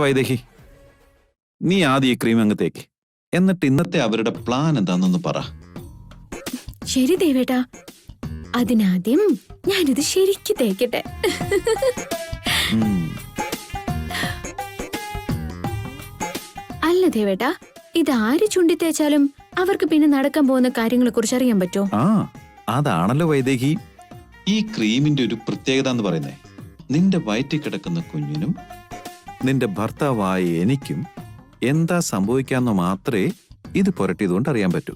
വൈദേഹി, നീ ആദ്യം ഈ ക്രീം അങ്ങ് തേക്ക്. എന്നിട്ട് ഇന്നത്തെ അവരുടെ പ്ലാൻ എന്താണെന്നൊന്ന് പറ. ശരി ദേവേട്ടാ, അതിനാദ്യം ഞാനിത് ശരിക്ക് തേക്കട്ടെ. അല്ല ദേവേട്ടാ, ഇത് ആര് ചുണ്ടി തേച്ചാലും അവർക്ക് പിന്നെ നടക്കാൻ പോകുന്ന കാര്യങ്ങളെ കുറിച്ച് അറിയാൻ പറ്റുമോ? അതാണല്ലോ വൈദേഹി ഈ ക്രീമിന്റെ ഒരു പ്രത്യേകത എന്ന് പറയുന്നേ. നിന്റെ വയറ്റിൽ കിടക്കുന്ന കുഞ്ഞിനും നിന്റെ ഭർത്താവായ എനിക്കും എന്താ സംഭവിക്കാന്ന് മാത്രമേ ഇത് പുരട്ടിയതുകൊണ്ട് അറിയാൻ പറ്റൂ.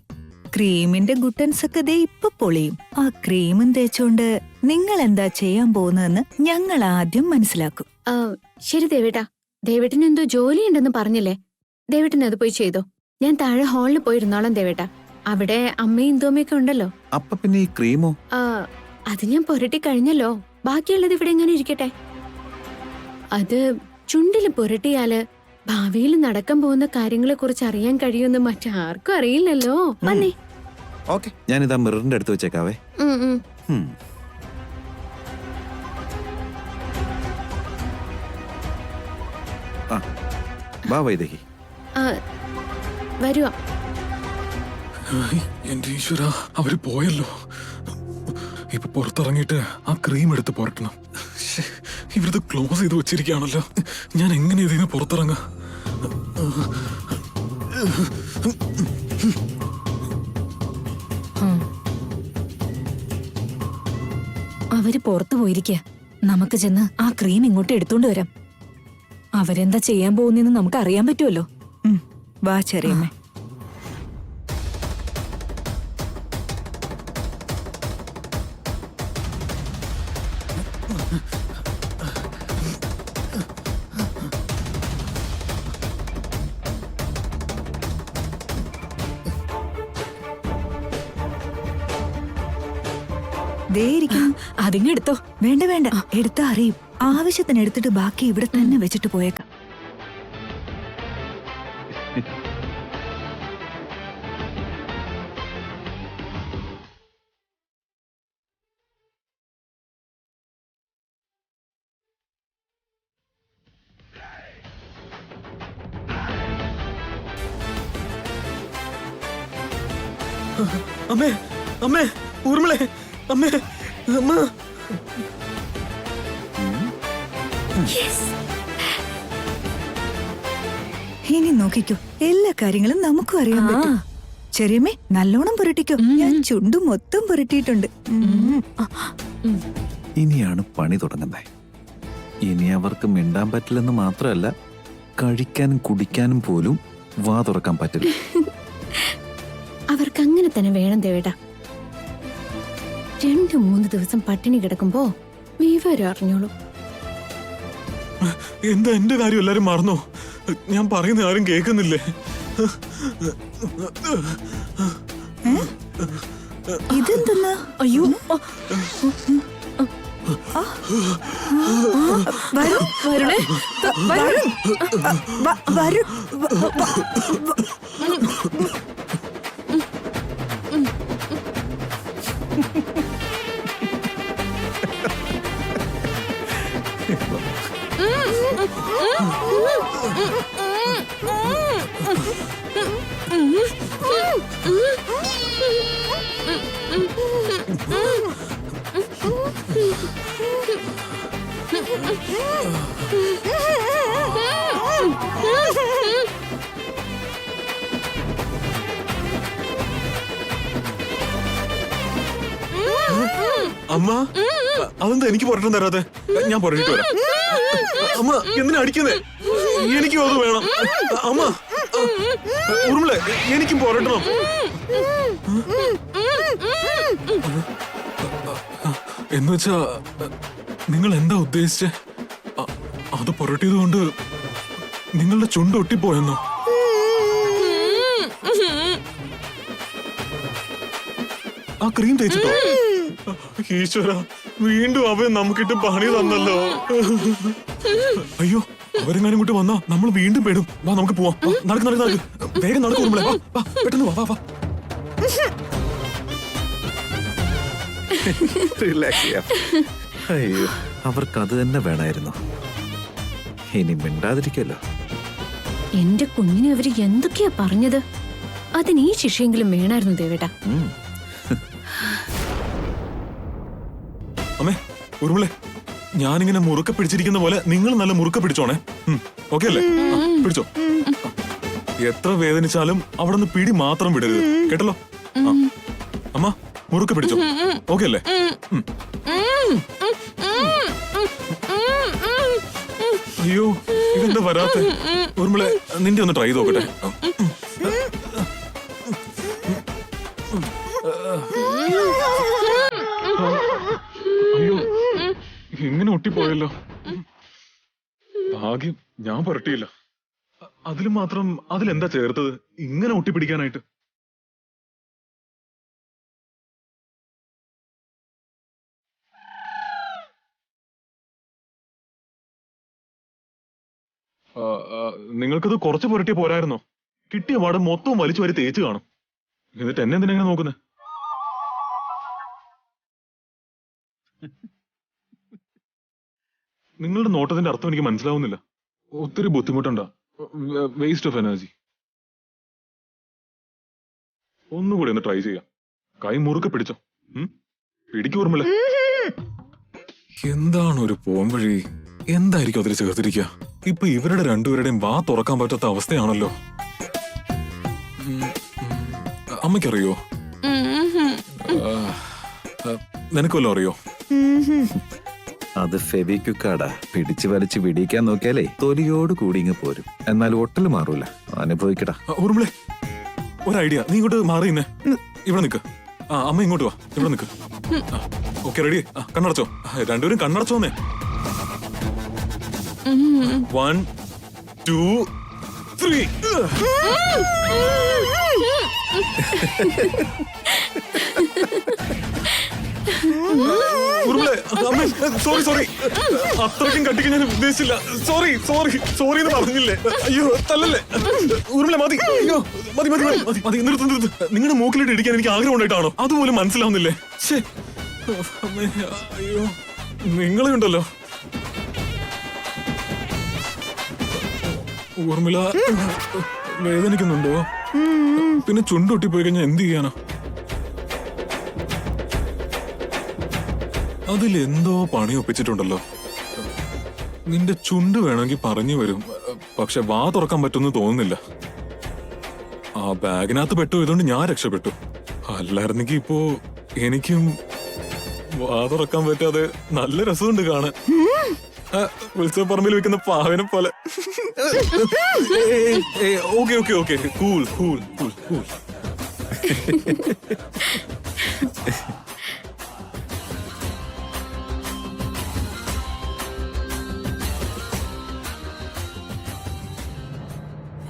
ക്രീമിന്റെ ഗുട്ടൻസ് ഒക്കെ ദേ ഇപ്പൊ പൊളിയും. ആ ക്രീമും തേച്ചോണ്ട് നിങ്ങൾ എന്താ ചെയ്യാൻ പോകുന്നതെന്ന് ഞങ്ങൾ ആദ്യം മനസ്സിലാക്കും. ശരി ദേവേട്ടാ, ദേവേട്ടന് എന്തോ ജോലി ഉണ്ടെന്ന് പറഞ്ഞില്ലേ? ദേവേട്ടൻ അത് പോയി ചെയ്തോ. ഞാൻ താഴെ ഹാളിൽ പോയിരുന്നോളാം ദേവേട്ടാ. അവിടെ അമ്മയും തോമയൊക്കെ ഉണ്ടല്ലോ. അപ്പൊ പിന്നെ ഈ ക്രീമോ? അത് ഞാൻ പുരട്ടി കഴിഞ്ഞല്ലോ. ബാക്കിയുള്ളത് ഇവിടെ എങ്ങനെ ഇരിക്കട്ടെ. അത് ചുണ്ടില് പുരട്ടിയാല് ഭാവിയിൽ നടക്കാൻ പോകുന്ന കാര്യങ്ങളെ കുറിച്ച് അറിയാൻ കഴിയുമെന്ന് മറ്റാർക്കും അറിയില്ലല്ലോ. വന്നേ. ഓക്കേ, ഞാനിതാ മിററിന്റെ അടുത്ത് വെച്ചേക്കാവേ. വാ വൈദേഹി. വരുവാ. എന്റെ ഈശ്വര, അവര് പോയല്ലോ. ഇപ്പൊ പുറത്തിറങ്ങിയിട്ട് ആ ക്രീം എടുത്ത് പുരട്ടണം. ഇവരത് ക്ലോസ് ചെയ്ത് വെച്ചിരിക്കുകയാണല്ലോ. ഞാൻ എങ്ങനെ ഇതിന് പുറത്തിറങ്ങ? അവര് പുറത്തു പോയിരിക്കുക. നമുക്ക് ചെന്ന് ആ ക്രീം ഇങ്ങോട്ട് എടുത്തോണ്ട് വരാം. അവരെന്താ ചെയ്യാൻ പോകുന്നെന്ന് നമുക്ക് അറിയാൻ പറ്റുമല്ലോ. വാ ചെറിയമ്മേ. അതിങ്ങെടുത്തോ. വേണ്ട വേണ്ട, എടുത്താ അറിയും. ആവശ്യത്തിന് എടുത്തിട്ട് ബാക്കി ഇവിടെ തന്നെ വെച്ചിട്ട് പോയേക്കാം. അമ്മേ, അമ്മേ, ഊർമിളേ, അമ്മേ, അമ്മ. ഇനി നോക്കിക്കോ, എല്ലാ കാര്യങ്ങളും നമുക്കും അറിയാൻ പറ്റും. ചെറിയമ്മേ, നല്ലോണം പുരട്ടിക്കോ. ഞാൻ ചുണ്ടു മൊത്തം പുരട്ടിയിട്ടുണ്ട്. ഇനിയാണ് പണി തുടങ്ങുന്നത്. ഇനി അവർക്ക് മിണ്ടാൻ പറ്റില്ലെന്ന് മാത്രമല്ല, കഴിക്കാനും കുടിക്കാനും പോലും വാ തുറക്കാൻ പറ്റില്ല. അവർക്ക് അങ്ങനെ തന്നെ വേണം ദേവേട്ടാ. 2-3 ദിവസം പട്ടിണി കിടക്കുമ്പോ വിവരം അറിഞ്ഞോളൂ. എന്താ എന്റെ കാര്യം എല്ലാരും മറന്നോ? ഞാൻ പറയുന്ന ആരും കേൾക്കുന്നില്ലേ? ഇതെന്തെന്നാ? അയ്യോ, വരണേ, വരൂ. അമ്മ, അതെന്താ എനിക്ക് പുരട്ടം തരാതെ? ഞാൻ പുരട്ടിട്ട് വരാം. അമ്മ, എന്തിനാ അടിക്കുന്നേ? എനിക്കും അത് വേണം. അമ്മ, ഊർമിള, എനിക്കും പുരട്ടണം. എന്നുവെച്ചാ നിങ്ങൾ എന്താ ഉദ്ദേശിച്ചേ? അത് പുരട്ടിയത് കൊണ്ട് നിങ്ങളുടെ ചുണ്ട് ഒട്ടിപ്പോയെന്നോ? ആ ക്രീം തേച്ചിട്ടോ? ഈശ്വര, വീണ്ടും അവൻ നമുക്കിട്ട് പണി തന്നല്ലോ. അയ്യോ, അവരെങ്ങാനും ഇങ്ങോട്ട് വന്നാ നമ്മൾ വീണ്ടും പെടും. വാ, നമുക്ക് പോവാം. നടക്ക് നടക്ക് നടക്ക്, വേഗം നടക്കുമ്പോളെ. വാ, പെട്ടെന്ന് വാ, വാ, വാ. റിലാക്സ് ചെയ്യാം. അയ്യോ, അവർക്ക് അത് തന്നെ വേണമായിരുന്നു. ഇനി മിണ്ടാതിരിക്കല്ലോ. എന്റെ കുഞ്ഞിനെ അവര് എന്തൊക്കെയാ പറഞ്ഞത്? അതിന് ഈ ശിക്ഷയെങ്കിലും വേണമായിരുന്നു ദേവേട്ടാ. അമ്മേ, ഉറുമിളെ, ഞാനിങ്ങനെ മുറുക്ക പിടിച്ചിരിക്കുന്ന പോലെ നിങ്ങൾ നല്ല മുറുക്ക പിടിച്ചോണേ. ഓക്കെ അല്ലേ? പിടിച്ചോ. എത്ര വേദനിച്ചാലും അവിടെ നിന്ന് പിടി മാത്രം വിടരുത്, കേട്ടല്ലോ? അമ്മ, മുറുക്ക പിടിച്ചോ. ഓക്കെ അല്ലേ? അയ്യോ, ഇതെന്താ വരാത്ത? ഉറുമിളെ, നിന്റെ ഒന്ന് ട്രൈ ചെയ്ത് നോക്കട്ടെ. അയ്യോ, ഇങ്ങനെ ഒട്ടിപ്പോയല്ലോ. ഭാഗ്യം ഞാൻ പുരട്ടിയില്ല. അതിലും മാത്രം അതിലെന്താ ചേർത്തത് ഇങ്ങനെ ഒട്ടിപ്പിടിക്കാനായിട്ട്? നിങ്ങൾക്കത് കുറച്ച് പുരട്ടിയ പോരായിരുന്നോ? കിട്ടിയ പാട് മൊത്തവും വലിച്ചു വരി തേച്ച് കാണും. എന്നിട്ട് എന്നെ എന്തിനാ ഇങ്ങനെ നോക്കുന്നത്? നിങ്ങളുടെ നോട്ടത്തിന്റെ അർത്ഥം എനിക്ക് മനസ്സിലാവുന്നില്ല. ഒത്തിരി ബുദ്ധിമുട്ടുണ്ടാ, വേസ്റ്റ് ഓഫ് എനർജി. ഒന്നുകൂടി ഒന്ന് ട്രൈ ചെയ്യാം. കൈ മുറുക്കെ പിടിച്ചോ. പിടിക്കൂർമില്ല. എന്താണ് ഒരു പോംവഴി? എന്തായിരിക്കും അതിൽ ചേർത്തിരിക്കുക? ഇപ്പൊ ഇവരുടെ രണ്ടുപേരുടെയും വാ തുറക്കാൻ പറ്റാത്ത അവസ്ഥയാണല്ലോ. അമ്മയ്ക്കറിയോ? നിനക്കല്ലോ അറിയോ? അത് ഫെവിക്വിക്കാടാ. പിടിച്ചു വലിച്ച് പിടിക്കാൻ നോക്കിയാലേ തൊലിയോട് കൂടി ഇങ്ങ് പോരും. എന്നാൽ ഒട്ടല് മാറൂല. അനുഭവിക്കടാ. ഊർമിളെ, ഒരു ഐഡിയ. നീ ഇങ്ങോട്ട് മാറിയുന്നേ. ഇവിടെ നിക്ക്. അമ്മ ഇങ്ങോട്ട് വാ. ഇവിടെ നിക്ക്. Okay, ready? കണ്ണടച്ചോ. രണ്ടുപേരും കണ്ണടച്ചോന്നേ. 1 2 3. സോറി, അത്രയ്ക്കും കട്ടിക്ക് ഞാൻ ഉദ്ദേശിച്ചില്ല. സോറി എന്ന് പറഞ്ഞില്ലേ? അയ്യോ, തല്ലല്ലേ. ഉറുമിളെ, മതി. അയ്യോ, മതി. നിർത്ത്. നിങ്ങളുടെ മൂക്കിലിട്ട് ഇടിക്കാൻ എനിക്ക് ആഗ്രഹം ഉണ്ടായിട്ടാണോ? അതുപോലും മനസ്സിലാവുന്നില്ലേ? അയ്യോ, നിങ്ങളെ ഉണ്ടല്ലോ. ഊർമിള, വേദനിക്കുന്നുണ്ടോ? പിന്നെ ചുണ്ടൊട്ടിപ്പോയി കഴിഞ്ഞാൽ എന്ത് ചെയ്യാനാ? അതിലെന്തോ പണി ഒപ്പിച്ചിട്ടുണ്ടല്ലോ. നിന്റെ ചുണ്ട് വേണമെങ്കിൽ പറഞ്ഞു വരും, പക്ഷെ വാ തുറക്കാൻ പറ്റുമെന്ന് തോന്നുന്നില്ല. ആ ബാഗിനകത്ത് പെട്ടുപോയതുകൊണ്ട് ഞാൻ രക്ഷപ്പെട്ടു. അല്ലായിരുന്നെങ്കിൽ ഇപ്പോ എനിക്കും വാ തുറക്കാൻ പറ്റാതെ നല്ല രസമുണ്ട് കാണാൻ. ഉത്സവപ്പറമ്പിൽ വെക്കുന്ന പാവനെ പോലെ. Okay, cool.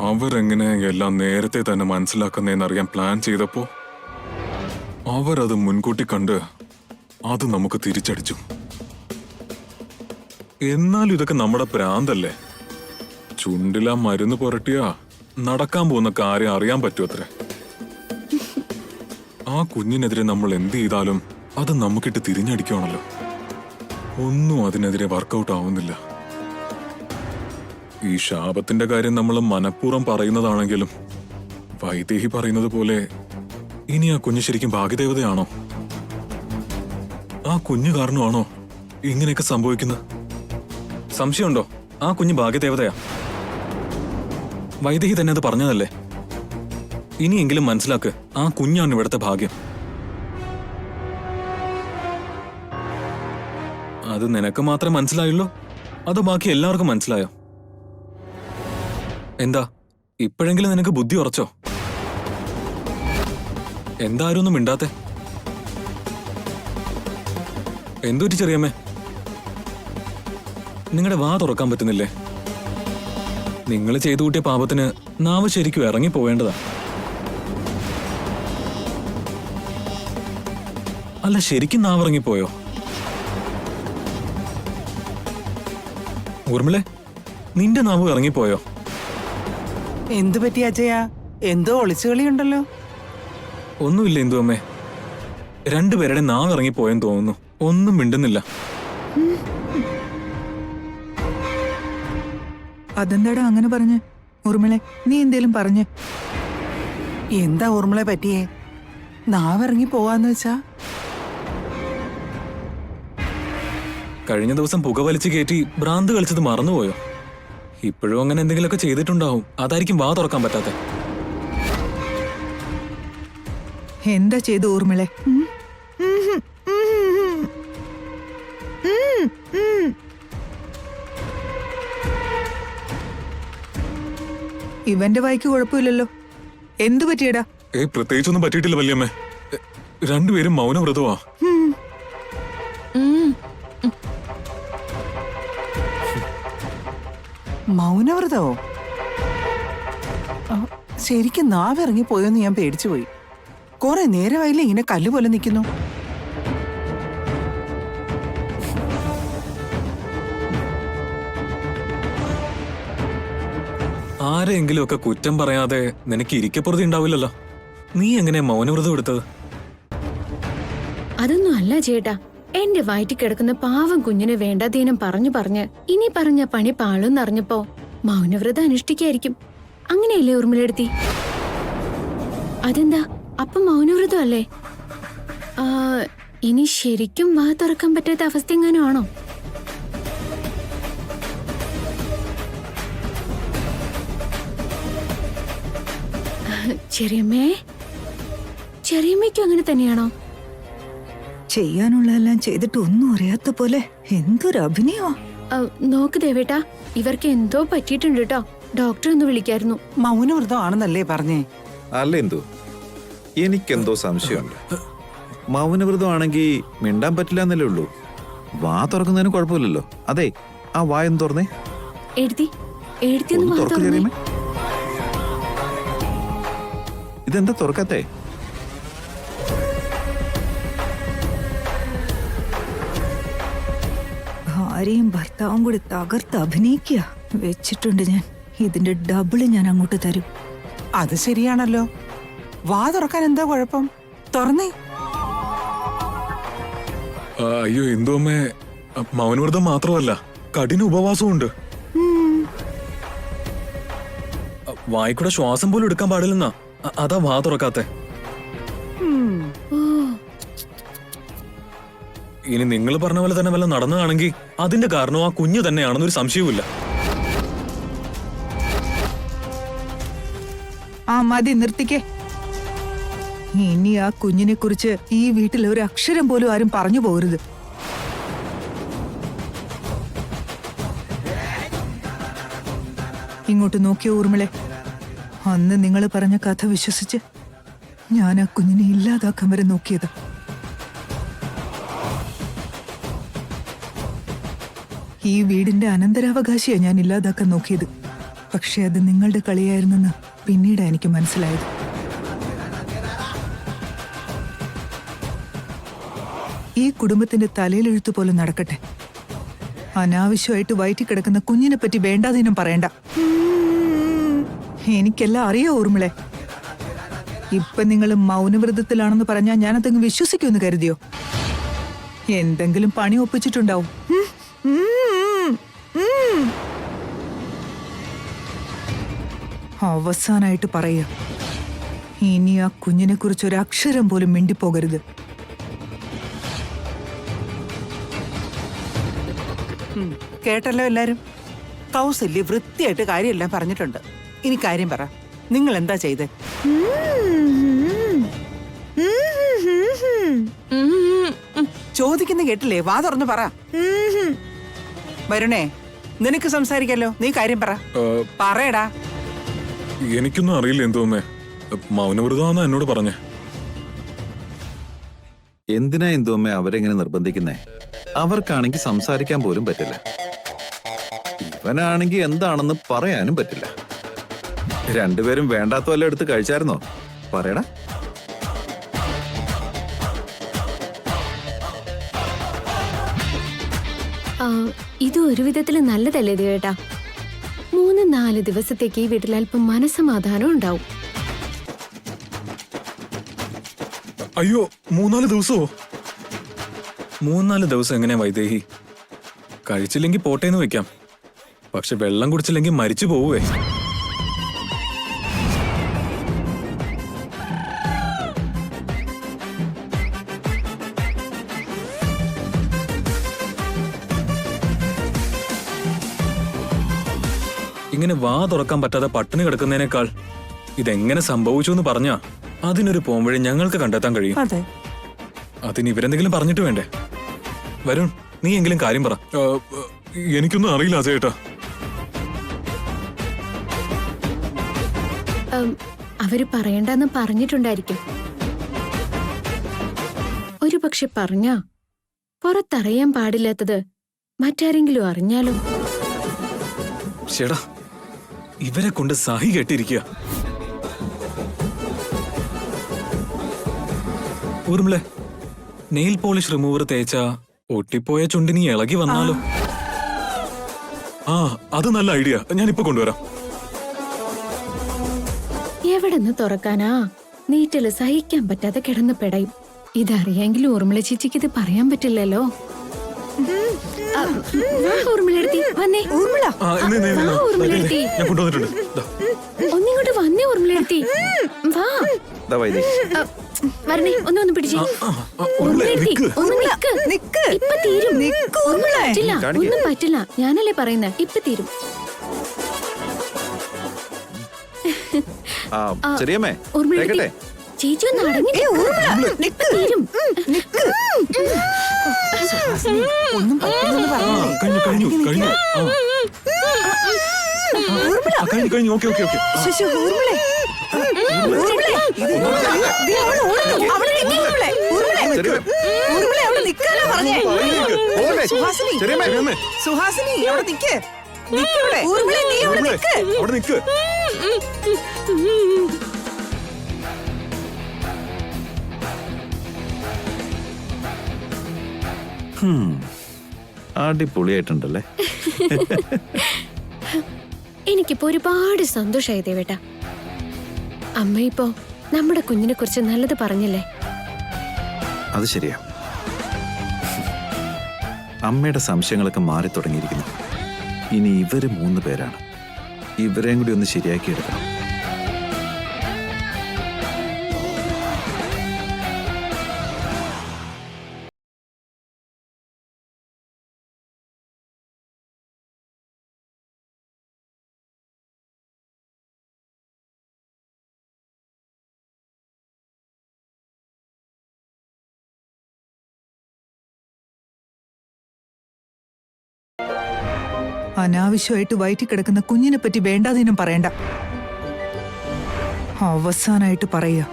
അവരെങ്ങനെ എല്ലാം നേരത്തെ തന്നെ മനസ്സിലാക്കുന്നതെന്നറിയാൻ പ്ലാൻ ചെയ്തപ്പോ അവരത് മുൻകൂട്ടി കണ്ട് അത് നമുക്ക് തിരിച്ചടിച്ചു. എന്നാലും ഇതൊക്കെ നമ്മുടെ പ്രാന്തല്ലേ? ചുണ്ടിലാ മരുന്ന് പുരട്ടിയാ നടക്കാൻ പോകുന്ന കാര്യം അറിയാൻ പറ്റുമത്രേ. ആ കുഞ്ഞിനെതിരെ നമ്മൾ എന്ത് ചെയ്താലും അത് നമുക്കിട്ട് തിരിഞ്ഞടിക്കുകയാണല്ലോ. ഒന്നും അതിനെതിരെ വർക്കൗട്ട് ആവുന്നില്ല. ഈ ശാപത്തിന്റെ കാര്യം നമ്മൾ മനഃപൂർവ്വം പറയുന്നതാണെങ്കിലും വൈദേഹി പറയുന്നത് പോലെ ഇനി ആ കുഞ്ഞ് ശരിക്കും ഭാഗ്യദേവതയാണോ? ആ കുഞ്ഞ് കാരണമാണോ ഇങ്ങനെയൊക്കെ സംഭവിക്കുന്നത്? സംശയമുണ്ടോ? ആ കുഞ്ഞ് ഭാഗ്യദേവതയാ. വൈദേഹി തന്നെ അത് പറഞ്ഞതല്ലേ. ഇനിയെങ്കിലും മനസ്സിലാക്ക്, ആ കുഞ്ഞാണ് ഇവിടുത്തെ ഭാഗ്യം. അത് നിനക്ക് മാത്രമേ മനസ്സിലായുള്ളൂ? അത് ബാക്കി എല്ലാവർക്കും മനസ്സിലായോ? എന്താ ഇപ്പോഴെങ്കിലും നിനക്ക് ബുദ്ധി ഉറച്ചോ? എന്താരും ഒന്നും മിണ്ടാത്തെ? എന്തൊരു ചെറിയമ്മേ, നിങ്ങളുടെ വാ തുറക്കാൻ പറ്റുന്നില്ലേ? നിങ്ങൾ ചെയ്തു കൂട്ടിയ പാപത്തിന് നാവ് ശരിക്കും ഇറങ്ങി പോവേണ്ടതാ. അല്ല, ശരിക്കും നാവ് ഇറങ്ങിപ്പോയോ? ഊർമിളെ, നിന്റെ നാവ് ഇറങ്ങിപ്പോയോ? എന്തു പറ്റി അജയ? എന്തോ ഒളിച്ചുകളിയുണ്ടല്ലോ. ഒന്നുമില്ല ഇന്ദു അമ്മേ, രണ്ടുപേരുടെ നാവ് ഇറങ്ങിപ്പോയെന്ന് തോന്നുന്നു. ഒന്നും മിണ്ടുന്നില്ല. അതെന്താടാ അങ്ങനെ പറഞ്ഞ്? ഊർമിളെ, നീ എന്തേലും പറഞ്ഞ്? എന്താ ഊർമിളെ പറ്റിയേ? നാവിറങ്ങി പോവാന്ന് വെച്ചാ? കഴിഞ്ഞ ദിവസം പുകവലിച്ച് കയറ്റി ഭ്രാന്ത് കളിച്ചത് മറന്നുപോയോ? ഇപ്പോഴും അങ്ങനെ എന്തെങ്കിലുമൊക്കെ ചെയ്തിട്ടുണ്ടാവും. അതായിരിക്കും വാ തുറക്കാൻ പറ്റാത്ത. എന്താ ചെയ്തു ഊർമിളെ? ഇവന്റെ വായിക്ക് കുഴപ്പമില്ലല്ലോ. എന്തു പറ്റിയടാ? പ്രത്യേകിച്ചൊന്നും പറ്റിയിട്ടില്ല വല്യമ്മേ. രണ്ടുപേരും മൗനവ്രതമാ. മൗനവ്രതമോ? ശരിക്കും നാവിറങ്ങി പോയോന്ന് ഞാൻ പേടിച്ചുപോയി. കുറെ നേരമായില്ലേ ഇങ്ങനെ കല്ല് പോലെ നിൽക്കുന്നു. ആരെങ്കിലും ഒക്കെ കുറ്റം പറയാതെ നിനക്ക് ഇരിക്കപ്പുറതി ഉണ്ടാവില്ലല്ലോ. നീ എങ്ങനെ മൗനവ്രതം എടുത്തത്? അതൊന്നും അല്ല ചേട്ടാ. എന്റെ വയറ്റിൽ കിടക്കുന്ന പാവം കുഞ്ഞിനെ വേണ്ടാതീനം പറഞ്ഞു പറഞ്ഞ് ഇനി പറഞ്ഞ പണി പാളൂന്നറിഞ്ഞപ്പോ മൗനവ്രതം അനുഷ്ഠിക്കായിരിക്കും. അങ്ങനെയല്ലേ ഊർമിളെടുത്തി? അതെന്താ അപ്പൊ മൗനവ്രതം അല്ലേ? ഇനി ശരിക്കും വാ തുറക്കാൻ പറ്റാത്ത അവസ്ഥ എങ്ങാനും ആണോ? ചെറിയമ്മയ്ക്കും അങ്ങനെ തന്നെയാണോ? ചെയ്യാനുള്ളതെല്ലാം ചെയ്തിട്ട് ഒന്നും അറിയാത്ത പോലെ എന്തൊരു അഭിനയോ. നോക്ക് ദേവേട്ടാ, ഇവർക്ക് എന്തോ പറ്റിയിട്ടുണ്ട് കേട്ടോ. ഡോക്ടറെ ഒന്ന് വിളിക്കായിരുന്നു. മൗനവ്രതം ആണെന്നല്ലേ പറഞ്ഞേ? അല്ല എന്തു, എനിക്കെന്തോ സംശയമുണ്ട്. മൗനവ്രതമാണെങ്കിൽ മിണ്ടാൻ പറ്റില്ല എന്നല്ലേ ഉള്ളൂ. വാ തുറക്കുന്നതിന് കുഴപ്പമില്ലല്ലോ. അതെ, ആ വായൊന്ന് തുറന്നേ. ഒന്ന് തുറക്ക് ചെറിയമ്മേ. ഇതെന്താ തുറക്കത്തെ? ഭാര്യയും ഭർത്താവും കൂടി തകർത്ത് അഭിനയിക്കുക വെച്ചിട്ടുണ്ട് ഞാൻ. ഇതിന്റെ ഡബിള് ഞാൻ അങ്ങോട്ട് തരും. അത് ശരിയാണല്ലോ. വാ തുറക്കാൻ എന്താ കുഴപ്പം? തുറന്നേ. അയ്യോ എന്തോമ്മേ, മൗനവ്രതം മാത്രമല്ല കഠിന ഉപവാസവും ഉണ്ട്. വായിക്കൂടെ ശ്വാസം പോലും എടുക്കാൻ പാടില്ലെന്നാ. അതാ വാ തുറക്കാത്തെ. ഇനി നിങ്ങൾ പറഞ്ഞ പോലെ തന്നെ വല്ല നടന്നതാണെങ്കിൽ അതിന്റെ കാരണം ആ കുഞ്ഞു തന്നെയാണെന്നൊരു സംശയവുമില്ല. ആ മതി, നിർത്തിക്കേ. ഇനി ആ കുഞ്ഞിനെ കുറിച്ച് ഈ വീട്ടിൽ ഒരു അക്ഷരം പോലും ആരും പറഞ്ഞു പോകരുത്. ഇങ്ങോട്ട് നോക്കിയ ഊർമിളെ, അന്ന് നിങ്ങൾ പറഞ്ഞ കഥ വിശ്വസിച്ച് ഞാൻ ആ കുഞ്ഞിനെ ഇല്ലാതാക്കാൻ വരെ നോക്കിയത്. ഈ വീടിന്റെ അനന്തരാവകാശിയാ ഞാൻ ഇല്ലാതാക്കാൻ നോക്കിയത്. പക്ഷെ അത് നിങ്ങളുടെ കളിയായിരുന്നെന്ന് പിന്നീട് എനിക്ക് മനസ്സിലായത്. ഈ കുടുംബത്തിന്റെ തലയിലെഴുത്തു പോലെ നടക്കട്ടെ. അനാവശ്യമായിട്ട് വയറ്റി കിടക്കുന്ന കുഞ്ഞിനെ പറ്റി വേണ്ടാതീനം പറയണ്ട. എനിക്കെല്ലാം അറിയാം ഊർമിളെ. ഇപ്പൊ നിങ്ങൾ മൗനവ്രതത്തിലാണെന്ന് പറഞ്ഞാൽ ഞാനതങ്ങ് വിശ്വസിക്കുമെന്ന് കരുതിയോ? എന്തെങ്കിലും പണി ഒപ്പിച്ചിട്ടുണ്ടാവും. അവസാനായിട്ട് പറയുക, ഇനി ആ കുഞ്ഞിനെ കുറിച്ച് ഒരു അക്ഷരം പോലും മിണ്ടിപ്പോകരുത്. കേട്ടല്ലോ എല്ലാരും. കൗസല്യ വൃത്തിയായിട്ട് കാര്യമെല്ലാം പറഞ്ഞിട്ടുണ്ട്. ഇനി കാര്യം പറ, നിങ്ങൾ എന്താ ചെയ്തേ? ചോദിക്കുന്ന കേട്ടില്ലേ? വാ തുറന്ന് പറ. വരുണേ, നിനക്ക് സംസാരിക്കല്ലോ. നീ കാര്യം പറ. പറയടാ. എനിക്കൊന്നും അറിയില്ല എന്തോമ്മേ. മൗനവ്രതമാണെന്നാ എന്നോട് പറഞ്ഞേ. എന്തിനാ എന്തോമ്മേ അവരെങ്ങനെ നിർബന്ധിക്കുന്നേ? അവർക്കാണെങ്കിൽ സംസാരിക്കാൻ പോലും പറ്റില്ല. ഇവനാണെങ്കിൽ എന്താണെന്ന് പറയാനും പറ്റില്ല. രണ്ടുപേരും വേണ്ടാത്ത വല്ല എടുത്ത് കഴിച്ചായിരുന്നോ? പറയടാ. ഇത് ഒരു വിധത്തില് നല്ലതല്ലേ ദേവേട്ടാ? 3-4 ദിവസത്തേക്ക് ഈ വീട്ടിൽ അല്പം മനസ്സമാധാനം ഉണ്ടാവും. അയ്യോ, 3-4 ദിവസമോ? 3-4 ദിവസം എങ്ങനെയാ വൈദേഹി? കഴിച്ചില്ലെങ്കിൽ പോട്ടേന്ന് വെക്കാം. പക്ഷെ വെള്ളം കുടിച്ചില്ലെങ്കിൽ മരിച്ചു പോവേ. ഇങ്ങനെ വാ തുറക്കാൻ പറ്റാതെ പട്ടിണി കിടക്കുന്നതിനേക്കാൾ ഇതെങ്ങനെ സംഭവിച്ചു എന്ന് പറഞ്ഞാ അതിനൊരു പോംവഴി ഞങ്ങൾക്ക് കണ്ടെത്താൻ കഴിയും. അതെ, അതിന് ഇവരെന്തെങ്കിലും പറഞ്ഞിട്ട് വേണ്ടേ? വരുൺ, നീ എങ്കിലും കാര്യം പറ. എനിക്കൊന്നും അറിയില്ല ചേട്ടാ. അവര് പറയണ്ടെന്ന് പറഞ്ഞിട്ടുണ്ടായിരിക്കും. ഒരു പക്ഷെ പറഞ്ഞാ പുറത്തറിയാൻ പാടില്ലാത്തത് മറ്റാരെങ്കിലും അറിഞ്ഞാലോ? ചേടാ, ഇവരെ കൊണ്ട് സഹി കെട്ടിരിക്കുക. ഊർമിളെ, നെയിൽ പോളിഷ് റിമൂവർ തേച്ച ഒട്ടിപ്പോയ ചുണ്ടിനി ഇളകി വന്നാലോ? ആ, അത് നല്ല ഐഡിയ. ഞാനിപ്പോ കൊണ്ടുവരാം. എവിടെന്ന് തുറക്കാനാ? നീറ്റല് സഹിക്കാൻ പറ്റാതെ കിടന്ന് പെടയും. ഇതറിയാങ്കിലും ഊർമിള ചേച്ചിക്ക് ഇത് പറയാൻ പറ്റില്ലല്ലോ. ഊർമിളെടുത്തി വന്നേ. ആ, വാ ഊർമിളെടുത്തി, ഞാൻ കൊണ്ടുവന്നിട്ടുണ്ട്. ദാ. ഒന്നിങ്ങോട്ട് വന്നേ ഊർമിളെടുത്തി. വാ ദാ വൈദേഹി. വരണേ, ഒന്ന് പിടിച്ചേ. ഊർമിളെ, നിക്ക്. ഒന്ന് നിക്ക്. ഇപ്പൊ തീരും. ഒന്നും പറ്റില്ല, ഒന്നും പറ്റില്ല. ഞാനല്ലേ പറയുന്നേ, ഇപ്പൊ തീരും. ചെറിയമ്മേ, ഊർമിളെടുത്തി, ചേച്ചി ഒന്ന് അടങ്ങി തീരും. ഒന്നും പറ്റില്ലെന്ന് ആ, പറഞ്ഞില്ലേ? കഴിഞ്ഞു. കഴിഞ്ഞു. ഓക്കെ. ശശി, ഊർമിളെ. ഊർമിളെ, ഇത് ദേ അവള് ഓടുന്നു. അവള് നിക്ക് ഊർമിളെ. ഊർമിളെ, അവിടെ നിക്കാനാ പറഞ്ഞേ. സുഹാസിനി, സുഹാസിനി, അവിടെ നിക്ക്. നിക്കിവിടെ. ഊർമിളെ, നീ അവിടെ നിക്ക്. അവിടെ നിക്ക്. അടിപൊളിയായിട്ടുണ്ടല്ലേ? എനിക്കിപ്പോ ഒരുപാട് സന്തോഷമായി ദേവേട്ട. അമ്മ ഇപ്പോ നമ്മുടെ കുഞ്ഞിനെ കുറിച്ച് നല്ലത് പറഞ്ഞില്ലേ? അത് ശരിയാ. അമ്മയുടെ സംശയങ്ങളൊക്കെ മാറി തുടങ്ങിയിരിക്കുന്നു. ഇനി ഇവര് 3 പേരാണ്. ഇവരെയും കൂടി ഒന്ന് ശരിയാക്കി എടുക്കണം. അനാവശ്യമായിട്ട് വയറ്റി കിടക്കുന്ന കുഞ്ഞിനെ പറ്റി വേണ്ടാതീനം പറയണ്ട. അവസാനായിട്ട് പറയുക,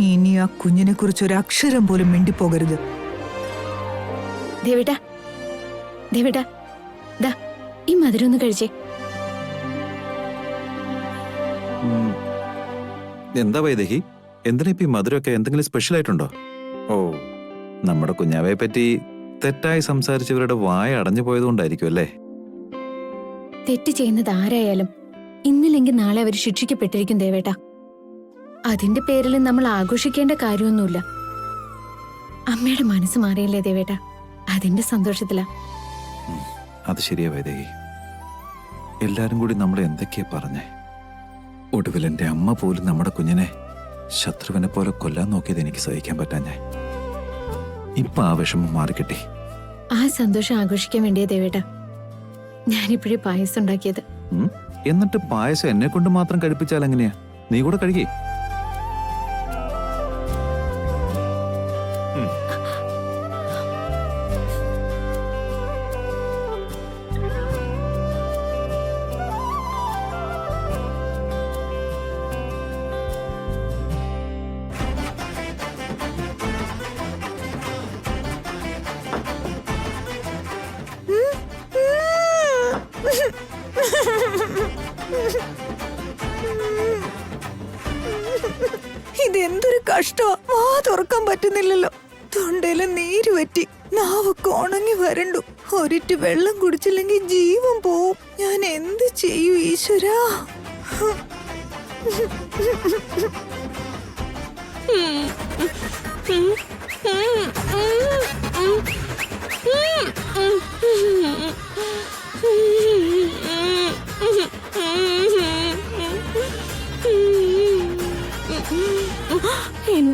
ഇനി ആ കുഞ്ഞിനെ കുറിച്ച് ഒരു അക്ഷരം പോലും മിണ്ടിപ്പോകരുത്. ദേവേട്ട, ദാ ഈ മധുരം ഒന്ന് കഴിച്ചേ. എന്താ വൈദേഹി, എന്തിനാ ഇപ്പൊ ഈ മധുരമൊക്കെ? എന്തെങ്കിലും സ്പെഷ്യൽ ആയിട്ടുണ്ടോ? ഓ, നമ്മുടെ കുഞ്ഞാവയെ പറ്റി തെറ്റായി സംസാരിച്ചവരുടെ വായ അടഞ്ഞു പോയതുകൊണ്ടായിരിക്കും അല്ലേ? തെറ്റ് ചെയ്യുന്നത് ആരായാലും ഇന്നില്ലെങ്കിൽ നാളെ അവർ ശിക്ഷിക്കപ്പെട്ടിരിക്കും ദേവേട്ട. അതിന്റെ പേരിൽ നമ്മൾ ആഘോഷിക്കേണ്ട കാര്യമൊന്നുമില്ല. അമ്മയുടെ മനസ്സ് മാറിയില്ലേ ദേവേട്ട, അതിന്റെ സന്തോഷത്തിലാ. അത് ശരിയാ വൈദേഹി. എല്ലാരും കൂടി നമ്മളെ എന്തൊക്കെയാ പറഞ്ഞേ. ഒടുവിൽ എന്റെ അമ്മ പോലും നമ്മുടെ കുഞ്ഞിനെ ശത്രുവിനെ പോലെ കൊല്ലാൻ നോക്കിയത് എനിക്ക് സഹിക്കാൻ പറ്റാഞ്ഞേ. ഇപ്പൊ ആ വിഷമം മാറിക്കിട്ടി. ആ സന്തോഷം ആഘോഷിക്കാൻ വേണ്ടിയ ദേവേട്ട ഞാനിപ്പോഴേ പായസം ഉണ്ടാക്കിയത്. എന്നിട്ട് പായസം എന്നെ കൊണ്ട് മാത്രം കഴിപ്പിച്ചാൽ എങ്ങനെയാ? നീ കൂടെ കഴിക്കേ. ഇതെന്തൊരു കഷ്ടമാ. വാ തുറക്കാൻ പറ്റുന്നില്ലല്ലോ. തൊണ്ടയിലെ നീര് പറ്റി നാവൊക്കെ ഉണങ്ങി വരണ്ടു. ഒരിറ്റ് വെള്ളം കുടിച്ചില്ലെങ്കിൽ ജീവൻ പോവും. ഞാൻ എന്ത് ചെയ്യൂ ഈശ്വരാ?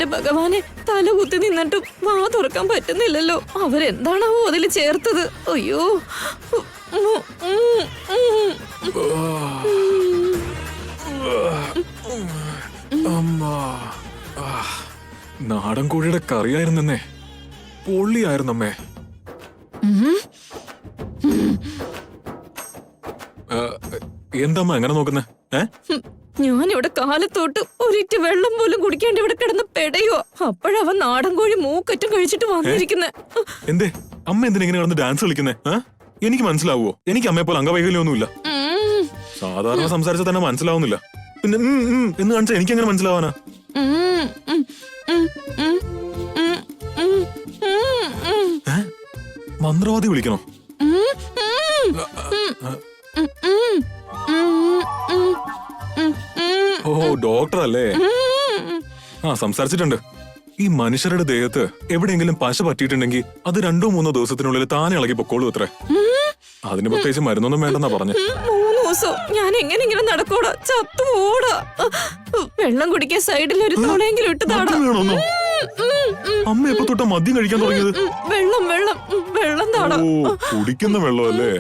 എന്റെ ഭഗവാനെ, തല കുത്തി നിന്നിട്ടും വാ തുറക്കാൻ പറ്റുന്നില്ലല്ലോ. അവരെന്താണാവോ അതിൽ ചേർത്തത്? അയ്യോ. നാടൻ കോഴിയുടെ കറിയായിരുന്നേ. പൊള്ളിയായിരുന്നമ്മേ. എന്താമ്മ എങ്ങനെ നോക്കുന്നേ? ഞാനിവിടെ കാലത്തോട്ട് ഒരിറ്റ് വെള്ളം പോലും കുടിക്കാണ്ട് ഇവിടെ കിടന്ന് പെടയോ. അപ്പോഴവൻ നാടൻ കോഴി മൂക്കറ്റും കഴിച്ചിട്ട് വന്നിരിക്കുന്നെ. എന്തേ അമ്മ എന്തിനാ ഇങ്ങനെ കിടന്ന് ഡാൻസ് കളിക്കുന്നേ? എനിക്ക് മനസ്സിലാവുമോ? എനിക്ക് അമ്മയെ പോലെ അംഗവൈകല്യമൊന്നുമില്ല. സാധാരണ സംസാരിച്ചാൽ തന്നെ മനസ്സിലാവുന്നില്ല. പിന്നെ എന്ന് കാണിച്ചാൽ എനിക്ക് എങ്ങനെ മനസ്സിലാവാനാ? മന്ത്രവാദി വിളിക്കണോ? ഓ, ഡോക്ടർ അല്ലേ? സംസാരിച്ചിട്ടുണ്ട്. ഈ മനുഷ്യരുടെ ദേഹത്ത് എവിടെയെങ്കിലും പശ പറ്റിയിട്ടുണ്ടെങ്കിൽ അത് 2-3 ദിവസത്തിനുള്ളിൽ താനെ ഇളകി പൊക്കോളൂ അത്രേ. അതിന് പ്രത്യേകിച്ച് മരുന്നൊന്നും വേണ്ടെന്നാ പറഞ്ഞു. 3 ദിവസം ഞാൻ എങ്ങനെങ്കിലും നടക്കൂടാ, ചത്തുപോടാ. വെള്ളം കുടിക്കാൻ സൈഡിൽ ഒരു തുളയെങ്കിലും ഇട്ട് താടാ. അമ്മ എപ്പോ തൊട്ടാ മദ്യം കഴിക്കാൻ തുടങ്ങിയത്? വെള്ളം വെള്ളം വെള്ളം താടാ. ഓ, കുടിക്കുന്ന വെള്ളം അല്ലേ?